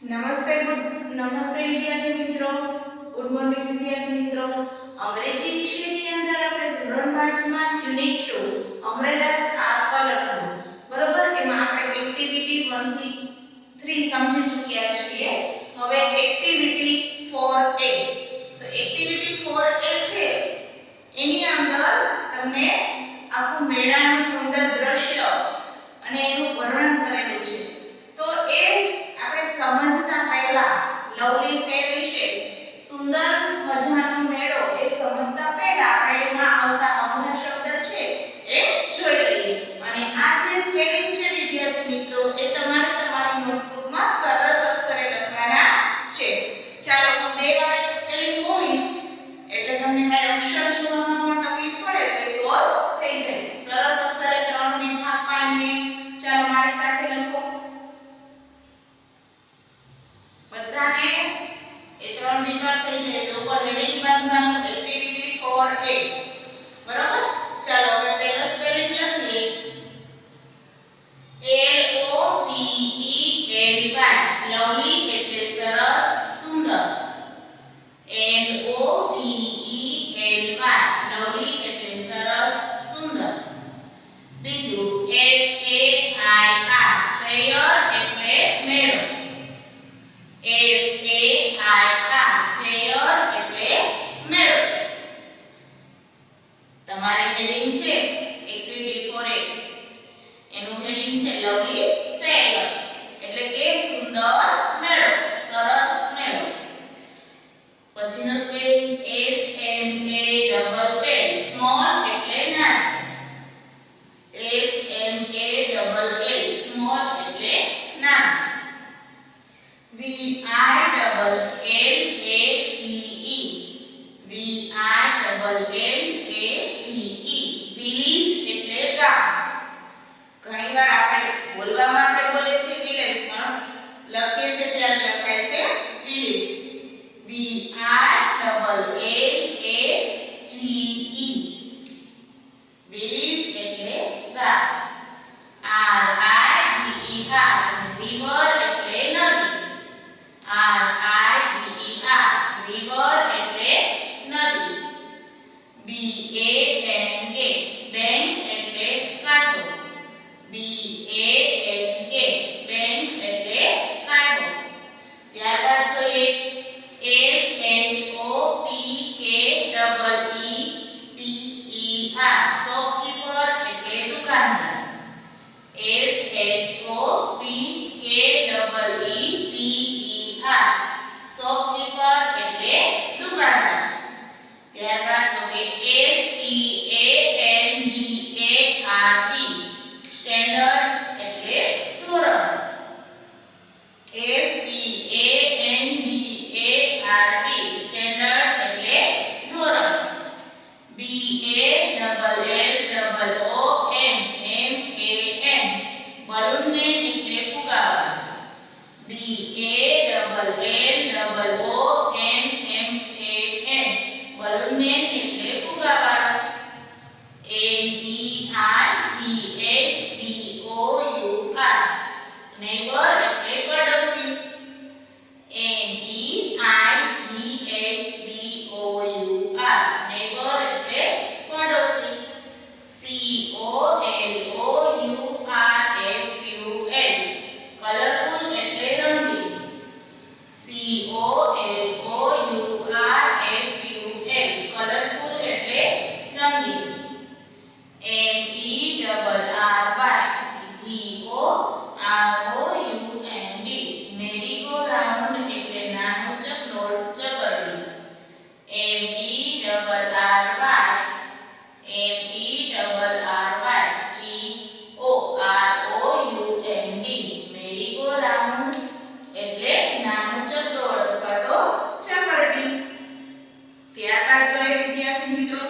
નમસ્તે વિદ્યાર્થી મિત્રો. ગુડ મોર્નિંગ વિદ્યાર્થી મિત્રો. અંગ્રેજી વિષયની અંદર આપણે ધોરણ 5 માં યુનિટ 2 અમ્બ્રેલાસ આર કલરફુલ બરોબર એમાં આપણે એક્ટિવિટી 1 થી 3 સમજી ચૂક્યા છીએ. હવે એક્ટિવિટી 4A. તો એક્ટિવિટી 4A છે એની અંદર તમને આખું મેળાનું સુંદર દ્રશ્ય અને એનું વર્ણન કરેલું છે. તો એ આપણે સમજતા પહેલા લવલી ફેર વિશે સુંદર મજાનો મેળો એ સમજતા પહેલા આપણે એમાં આવતા અઘરા શબ્દ છે એ જોઈ લઈએ. અને આ જે સ્પેલિંગ છે વિદ્યાર્થી મિત્રો એ તમારે તમારી નોટબુકમાં સરસ અક્ષરે લખવાના છે. ચાલો હું બે વાર એક સ્પેલિંગ બોલીશ એટલે તમને કઈ અક્ષર જોવામાં પણ તકલીફ પડે તો એ સોલ્વ થઈ જાય. સરસ અક્ષરે ત્રણ વિભાગ પાડીને ચાલો મારી સાથે લખો. બધાને એ ત્રણ વિભાગ થઈ જશે. ઉપર હેડિંગ બાંધવાનું એક્ટિવિટી 4A બરાબર. ચાલો હવે પહેલો સ્પેલિંગ લખીએ. LOVELY લવલી એટલે સરસ સુંદર. LOVELY લવલી એટલે સરસ સુંદર. બીજું FAIR ફેયર એટલે મેળો. FAIR ફેયર એટલે મેળો. તમારે હેડિંગ છે એક્ટિવિટી 4A એનું હેડિંગ છે લવલી ફેયર એટલે કે સુંદર મેળો, સરસ મેળો. પછીનો સ્પેલિંગ SMALL સ્મોલ એટલે નાનું. SMALL સ્મોલ એટલે નાનું. વિલેજ એટલે ગામ. ઘણીવાર આપણે બોલવામાં આપણે બોલે છે વિલેજ પણ લખીએ છે ત્યારે લખાય છે વિલેજ. વિલેજ એટલે ગામ. રિવર એટલે નદી. રિવર એટલે નદી. બેંક એટલે કાંઠો. બેંક એટલે કાંઠો. ત્યારબાદ જોઈએ SHOPKEEPER શોપકીપર એટલે દુકાનદાર. SHOPKEEPER શોપકીપર એટલે દુકાનદાર. ત્યારબાદ તો કે STANDARD સ્ટેન્ડર્ડ એટલે ધોરણ. STANDARD સ્ટેન્ડર્ડ એટલે ધોરણ. BALLOON મેન એટલે ફુગાવા. balloon man એટલે ફુગાવાળો. NEIGHBOUR neighbor એટલે પડોશી. NEIGHBOUR neighbor એટલે પડોશી. COLORFUL એટલે રંગીન. કલરફુલ એટલે રંગીન. MERRYGOROUND મેરીગોરાઉન્ડ એટલે નાનું ચકડોળ, ચકરડી. MERRYGOROUND મેરીગોરાઉન્ડ એટલે નાનું ચકડોળ અથવા તો ચકરડી. ત્યારબાદ જોઈએ વિદ્યાર્થી મિત્રો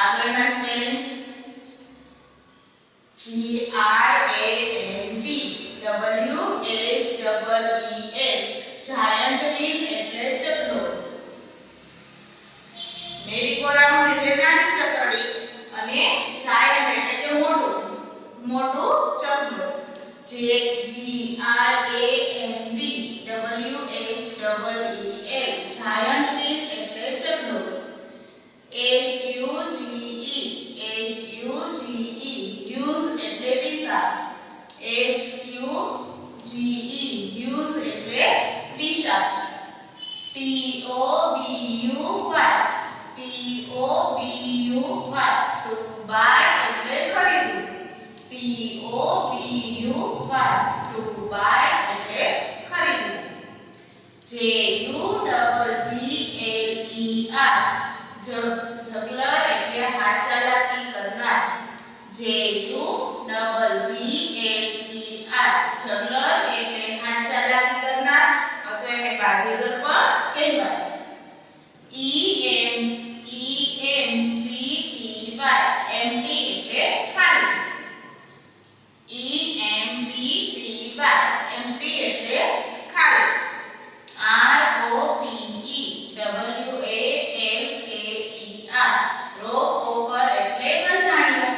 આગળના સ્પેલિંગ. GIANT giant wheel એટલે ચકડોળ. મેરીગોરાઉન્ડ એટલે નાની ચકરડી અને giant એટલે કે મોટું ચકડોળ. GRAND યુઝ એટલે વિશાળ યુઝ એટલે વિશાળ ટુ બાય એટલે ખરીદવું ટુ બાય એટલે ખરીદવું જગલર એટલે હાથ ચાલાકી કરનાર જગલર એટલે હાથ ચાલાકી કરનાર અથવા એને બાજીગર પણ કહેવાય empty એટલે ખાલી empty એટલે ખાલી રોપર એટલે બજાણિયો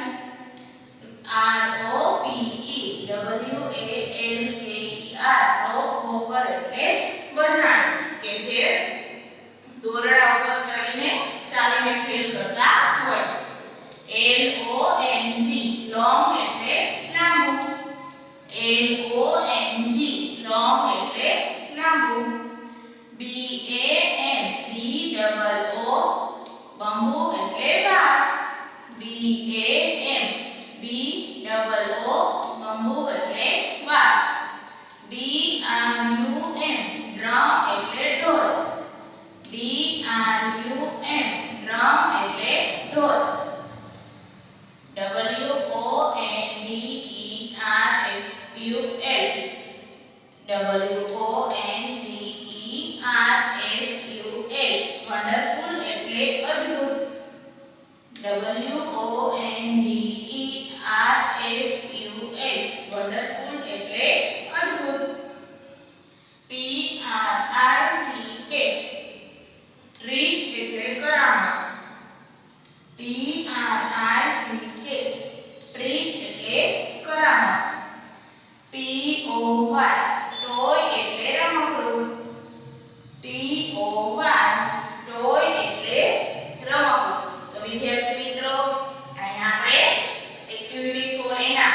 રોપર એટલે બજાણિયો કે જે દોરડા ઉપર ચડીને ચાલીને ખેલ કરતા હોય long એટલે લાંબુ long એટલે લાંબુ બમ્બુ એટલે વાંસ બમ્બુ એટલે વાંસ ડ્રમ એટલે ઢોલ ડ્રમ એટલે ઢોલ વન્ડરફુલ એટલે અદ્ભુત વન્ડરફુલ એટલે અદ્ભુત ટ્રીટ એટલે કરામત ટ્રીટ એટલે કરામત ટોય એટલે રમકડું ટોય એટલે રમકડું તો વિદ્યાર્થી મિત્રો અહીંયા આપણે એક્ટિવિટી 4 એના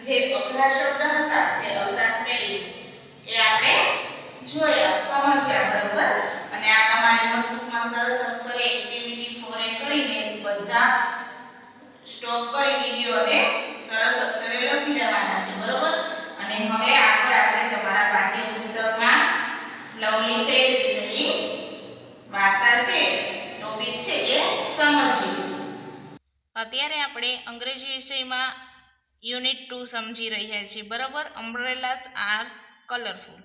જે અઘરા શબ્દ હતા જે અઘરા સ્પેલિંગ એ આપણે જોયા સમજ્યા બરોબર અને આ તમારી નોટબુકમાં સરસ અક્ષરે એક્ટિવિટી 4 એ કરીને બધા સ્ટોપ કરી વિડિયો અને સરસ અક્ષરે લખી લેવાના છે બરોબર અને હવે આગળ આપણે તમારા પાઠ્યપુસ્તકમાં લવલી ફેર વિશેની વાર્તા છે ટોપિક છે એ સમજીએ અત્યારે આપણે અંગ્રેજી વિષયમાં યુનિટ 2 સમજી રહ્યા છીએ બરાબર અમ્બ્રેલાસ આર કલરફુલ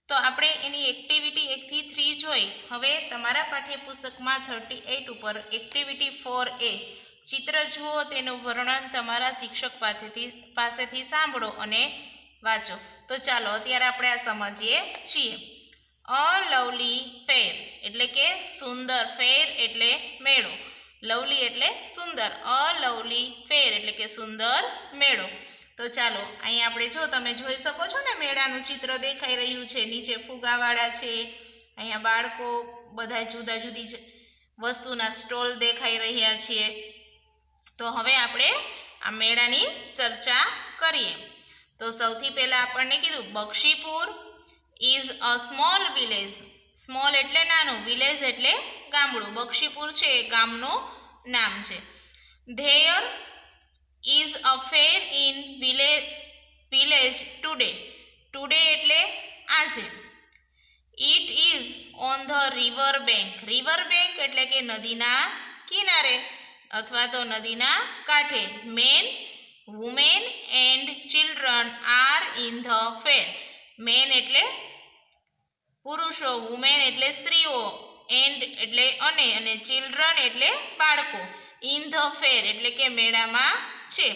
તો આપણે એની એક્ટિવિટી 1 થી 3 જોઈ હવે તમારા પાઠ્યપુસ્તકમાં 38 ઉપર એક્ટિવિટી 4A ચિત્ર જુઓ તેનું વર્ણન તમારા શિક્ષક પાસેથી સાંભળો અને વાંચો તો ચાલો અત્યારે આપણે આ સમજીએ છીએ અ લવલી ફેર એટલે કે સુંદર ફેર એટલે મેળો લવલી એટલે સુંદર અ લવલી ફેર એટલે કે સુંદર મેળો તો ચાલો અહીં આપણે જો તમે જોઈ શકો છો ને મેળાનું ચિત્ર દેખાઈ રહ્યું છે નીચે ફુગાવાળા છે અહીંયા બાળકો બધા જુદા જુદી વસ્તુના સ્ટોલ દેખાઈ રહ્યા છે તો હવે આપણે આ મેળાની ચર્ચા કરીએ તો સૌથી પહેલા આપણને કીધું Bakshipur is a small village small એટલે નાનું વિલેજ એટલે ગામડું બક્ષીપુર છે એ ગામનું નામ છે there is a fair in village today એટલે આજે it is on the river bank એટલે કે નદીના કિનારે અથવા તો નદીના કાંઠે men women and children are in the fair men એટલે પુરુષો વુમેન એટલે સ્ત્રીઓ એન્ડ એટલે અને ચિલ્ડ્રન એટલે બાળકો ઇન ધ ફેર એટલે કે મેળામાં છે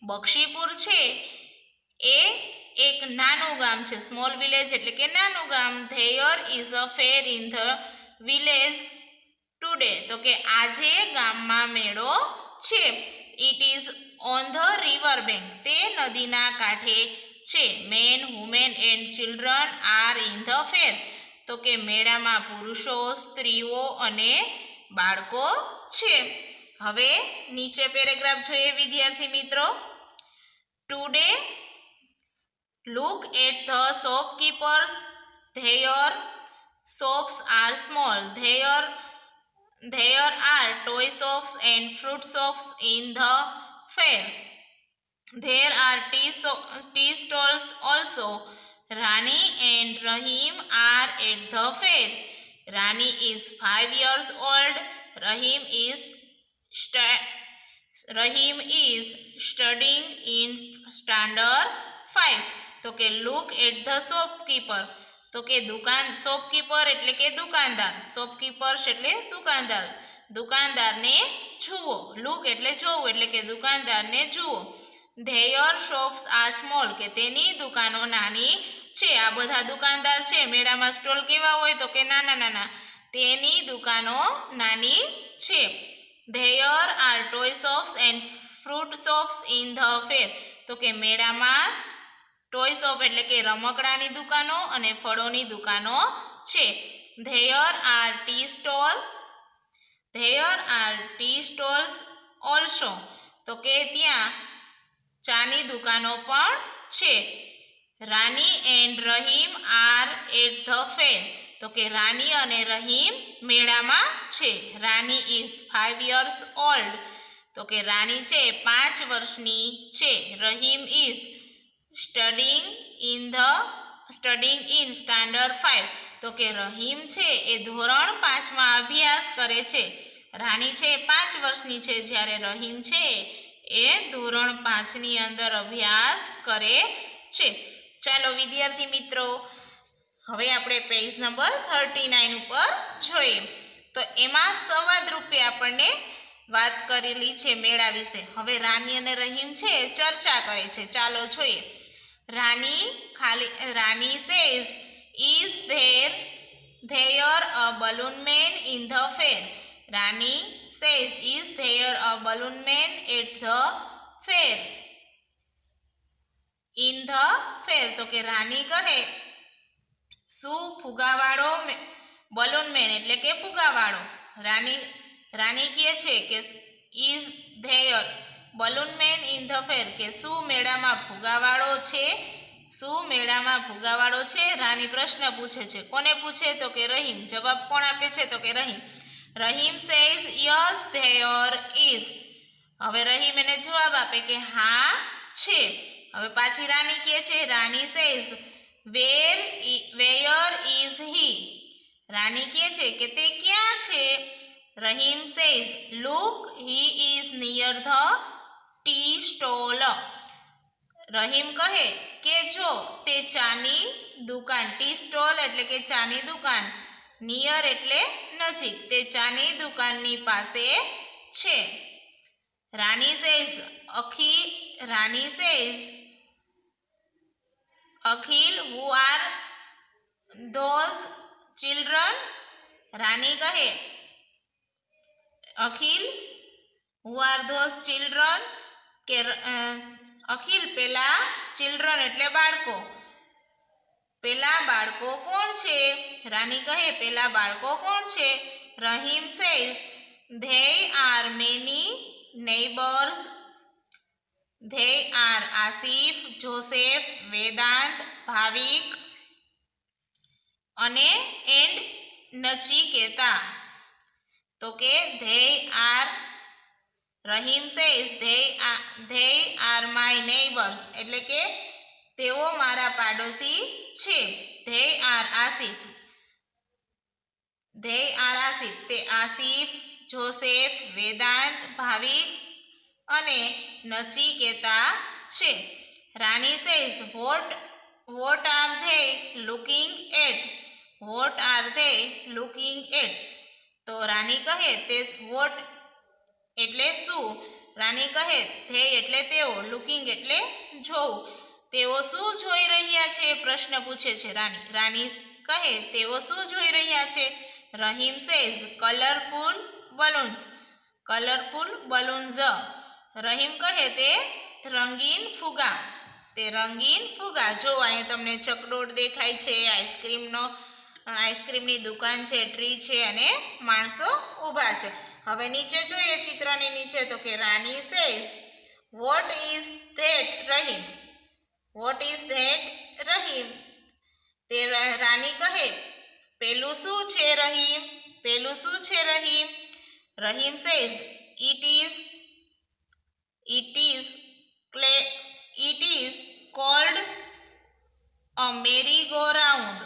બક્ષીપુર છે એ એક નાનું ગામ છે સ્મોલ વિલેજ એટલે કે નાનું ગામ there is a fair in the village today તો કે આજે ગામમાં મેળો છે it is on the river bank તે નદીના કાંઠે છે men women and children are in the fair તો કે મેળામાં પુરુષો સ્ત્રીઓ અને બાળકો છે હવે નીચે પેરેગ્રાફ જોઈએ વિદ્યાર્થી મિત્રો. Today look at the shopkeepers. Their shops are small. There are toy shops and fruit shops in the fair. There are tea stalls also. Rani and Rahim are at the fair. Rani is 5 years old. Rahim is studying in standard 5. તો કે look at the shopkeeper, તો કે shopkeeper એટલે કે દુકાનદાર, શોપકીપર્સ એટલે દુકાનદાર, દુકાનદારને જુઓ. લુક એટલે જોવું એટલે કે દુકાનદારને જુઓ. ધેયર શોપ્સ આર સ્મોલ, કે તેની દુકાનો નાની છે. આ બધા દુકાનદાર છે. મેળામાં સ્ટોલ કેવા હોય તો કે નાના નાના, તેની દુકાનો નાની છે. There are toy shops and fruit shops in the fair, તો કે મેળામાં ટોય શોપ એટલે કે રમકડાની દુકાનો અને ફળોની દુકાનો છે. There are tea stalls also, તો કે ત્યાં ચાની દુકાનો પણ છે. Rani and Rahim are at the fair, તો કે રાની અને રહીમ મેળામાં છે. રાની ઇઝ 5 years old, તો કે રાની છે 5 વર્ષની છે. Rahim is studying in standard 5, તો કે રહીમ છે એ ધોરણ 5માં અભ્યાસ કરે છે. રાની છે 5 વર્ષની છે, જ્યારે રહીમ છે એ ધોરણ 5ની અંદર અભ્યાસ કરે છે. ચાલો વિદ્યાર્થી મિત્રો, હવે આપણે પેજ નંબર 39 ઉપર જોઈએ. તો એમાં સંવાદ રૂપે આપણને વાત કરેલી છે મેળા વિશે. હવે રાની અને રહીમ છે ચર્ચા કરે છે. ચાલો જોઈએ. રાની says, is there a balloon man in the fair? Rani says, is there a balloon man at the fair? In the fair, તો કે રાની કહે શું ફુગાવાળો બલૂન મેન એટલે કે ફુગાવાળો. રાની કહે છે કે is there balloon man in the fair, કે શું મેળામાં ફુગાવાળો છે? શું મેળામાં ફુગાવાળો છે? રાની પ્રશ્ન પૂછે છે. કોને પૂછે તો કે રહીમ. જવાબ કોણ આપે છે તો કે Rahim. Rahim says yes there is. હવે રહીમ એને જવાબ આપે કે હા છે. હવે પાછી રાની કહે છે. રાની says where is he? રાની કહે છે કે તે ક્યાં છે? Rahim says look he is near the tea stall. Rahim કહે કે જો તે ચાની દુકાન, ટી સ્ટોલ એટલે કે ચાની દુકાન, નિયર એટલે નજીક, તે ચાની દુકાનની પાસે છે. Rani says Akhil who are those children? Rani કહે Akhil who are those children, કે અખિલ પેલા ચિલ્ડ્રન એટલે બાળકો, પેલા બાળકો કોણ છે? રાની કહે પેલા બાળકો કોણ છે? Rahim says there are many neighbors. They are Asif, Joseph, Vedant, Bhavik અને એન્ડ નચિકેતા. તો કે Rahim says they are my neighbors, એટલે કે તેઓ મારા પાડોશી છે. they are આસિફ, તે આસિફ, જોસેફ, વેદાંત, ભાવિક અને નચિકેતા છે. Rani says what are they looking at? What are they looking at? તો રાની કહે તે what એટલે શું? રાની કહે they એટલે તેઓ, looking એટલે જોવું, તેઓ શું જોઈ રહ્યા છે? પ્રશ્ન પૂછે છે રાની કહે તેઓ શું જોઈ રહ્યા છે? Rahim says colourful balloons. Rahim કહે તે રંગીન ફુગા, જો અહીંયા તમને ચકડોળ દેખાય છે, આઈસ્ક્રીમની દુકાન છે, ટ્રી છે અને માણસો ઊભા છે. હવે નીચે જોઈએ ચિત્રની નીચે તો કે Rani says what is that Rahim. What is that Rahim. તે રાની કહે પેલું શું છે રહીમ. પેલું શું છે Rahim. Rahim says it is called a merry-go-round.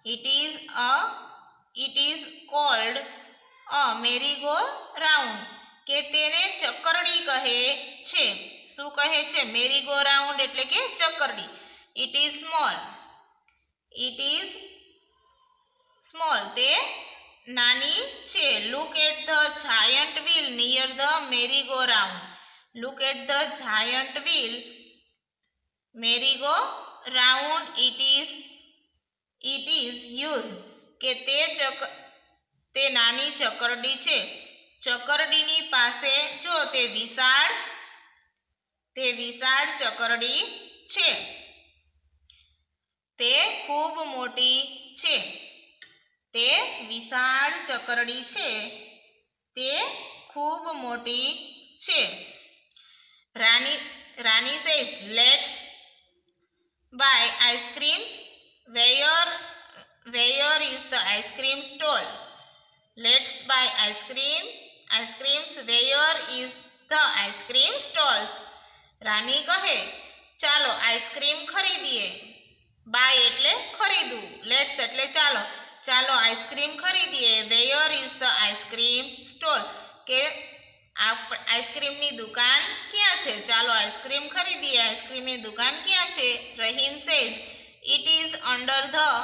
It is called a merry-go-round. કે તેને ચક્કરડી કહે છે. શું કહે છે? merry-go-round એટલે કે ચક્કરડી. It is small. તે નાની છે. Look at the giant wheel near the merry-go-round. Look at the giant wheel merry-go-round. It is used. કે તે નાની ચકરડી છે. ચકરડીની પાસે જો તે વિશાળ ચકરડી છે. તે ખૂબ મોટી છે. તે વિશાળ ચકરડી છે. તે ખૂબ મોટી છે. રાની says let's buy ice creams. Where is the ice cream stall? Let's buy ice creams. Where is the ice cream stalls? રાની કહે ચાલો આઈસ્ક્રીમ ખરીદીએ. બાય એટલે ખરીદવું, લેટ્સ એટલે ચાલો. ચાલો આઈસ્ક્રીમ ખરીદીએ. Wear is the ice cream stall. કે આઈસ્ક્રીમની દુકાન ક્યાં છે? ચાલો આઈસ્ક્રીમ ખરીદીએ. આઈસ્ક્રીમની દુકાન ક્યાં છે? Rahim says it is under the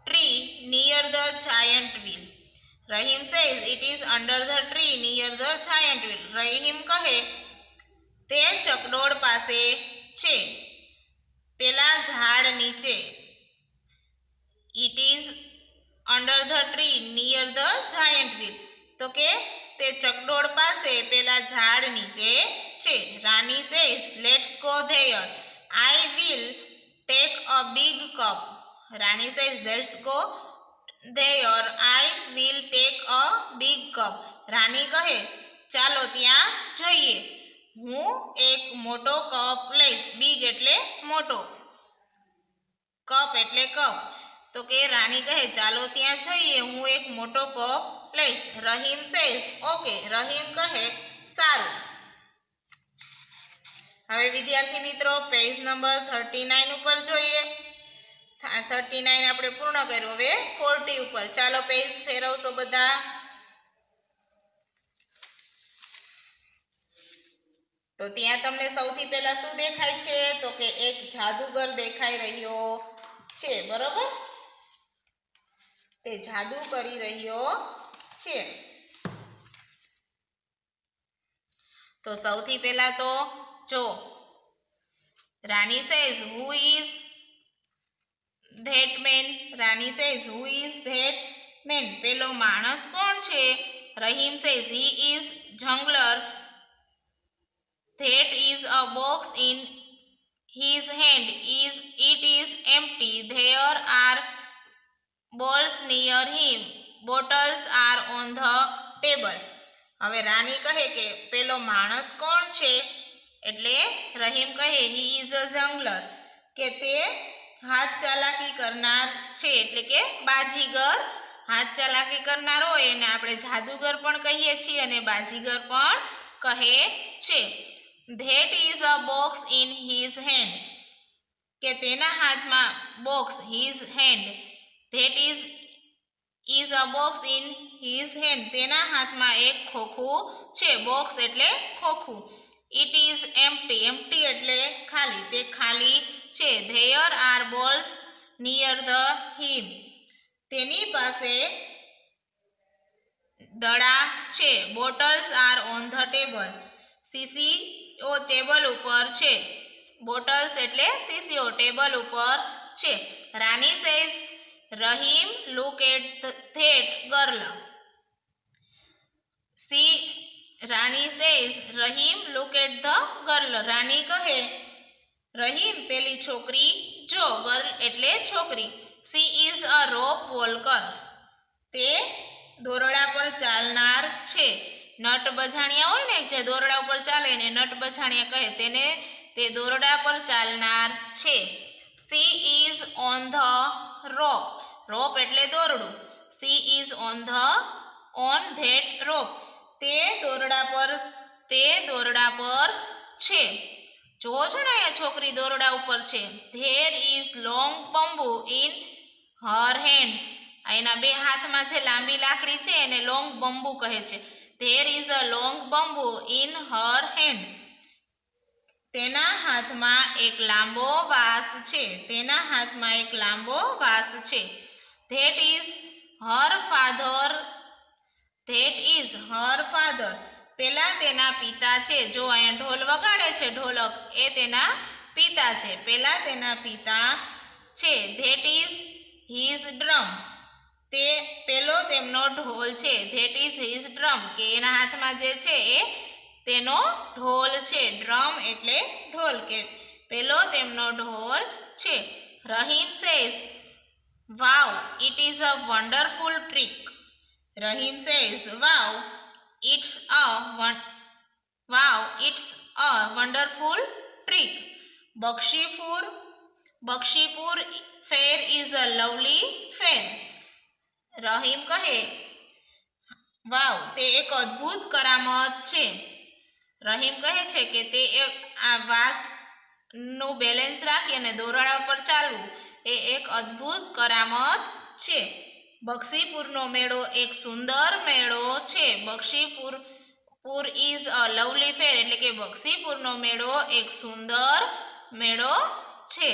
tree near the giant wheel. Rahim says it is under the tree near the giant wheel. Rahim કહે તે ચકડોળ પાસે છે, પેલા ઝાડ નીચે. It is under the tree near the giant wheel. તો કે તે ચકડોળ પાસે પેલા ઝાડ નીચે છે. Rani says let's go there. I will take a big cup. Rani says let's go there. I will take a big cup. Rani કહે ચાલો ત્યાં જઈએ. હું એક મોટો કપ લઈશ. બિગ એટલે મોટો, કપ એટલે કપ. તો કે રાની કહે ચાલો ત્યાં જઈએ. હું એક મોટો કપ લઈશ. Rahim says okay. રહીમ કહે સારું. હવે વિદ્યાર્થી મિત્રો પેજ નંબર 39 ઉપર જોઈએ. 39 આપણે પૂર્ણ કર્યું. હવે 40 ઉપર ચાલો પેજ ફેરવશો બધા. તો ત્યાં તમને સૌથી પહેલા શું દેખાય છે? તો કે એક જાદુગર દેખાઈ રહ્યો છે. બરોબર, તે જાદુ કરી રહ્યો છે. તો સૌથી પહેલા તો જો Rani says who is that man. Rani says who is that man. પેલો માણસ કોણ છે? Rahim says he is juggler. That is a box in his hand. It is empty. There are balls near him. Bottles are on the table. હવે રાની કહે કે પેલો માણસ કોણ છે? એટલે રહીમ કહે he is a jungler. કે તે હાથ ચાલાકી કરનાર છે. એટલે કે બાજીગર. હાથ ચાલાકી કરનાર હોય એને આપણે જાદુગર પણ કહીએ છીએ અને બાજીગર પણ કહે છે. That is a box in his hand. કે તેના હાથમાં box, his hand. That is a box in his hand. તેના હાથમાં એક ખોખું છે. બોક્સ એટલે ખોખું. It is empty. Empty એટલે ખાલી. તે ખાલી છે. There are balls near the him. તેની પાસે દડા છે. Bottles are on the table. શીશીઓ ટેબલ ઉપર છે. બોટલ્સ એટલે શીશીઓ ટેબલ ઉપર છે. Rani says Rahim look at that girl. Rani says Rahim look at the girl. Rani કહે રહીમ પેલી છોકરી જો. ગર્લ એટલે છોકરી. She is a rope walker. તે દોરડા પર ચાલનાર છે. નટ બજાણિયા હોય ને જે દોરડા ઉપર ચાલે એને નટ બજાણિયા કહે, તેને તે દોરડા પર ચાલનાર છે. She is on the rope. Rope એટલે દોરડું. She is on that rope. તે દોરડા પર છે. જોવો છો ને અહીંયા છોકરી દોરડા ઉપર છે. There is long bamboo in her hands. એના બે હાથમાં છે લાંબી લાકડી છે એને લોંગ બંબુ કહે છે. There is a long bamboo in her hand. તેના હાથમાં એક લાંબો વાંસ છે. તેના હાથમાં એક લાંબો વાંસ છે. That is her father. That is her father. પેલા તેના પિતા છે. જો અહીંયા ઢોલ વગાડે છે ઢોલક, એ તેના પિતા છે. પેલા તેના પિતા છે. That is his drum. તે પેલો તેમનો ઢોલ છે. ધેટ ઇઝ હિઝ ડ્રમ, કે એના હાથમાં જે છે એ તેનો ઢોલ છે. ડ્રમ એટલે ઢોલ, કે પેલો તેમનો ઢોલ છે. Rahim says wow it is a wonderful trick. Rahim says wow it's a wonderful trick. Bakshipur fair is a lovely fair. Rahim કહે વાવ તે એક અદ્ભુત કરામત છે. રહીમ કહે છે કે તે એક આ વાંસનું બેલેન્સ રાખી અને દોરડા પર ચાલવું એ એક અદ્ભુત કરામત છે. બક્ષીપુરનો મેળો એક સુંદર મેળો છે. બક્ષીપુર ઇઝ અ લવલી ફેર એટલે કે બક્ષીપુરનો મેળો એક સુંદર મેળો છે.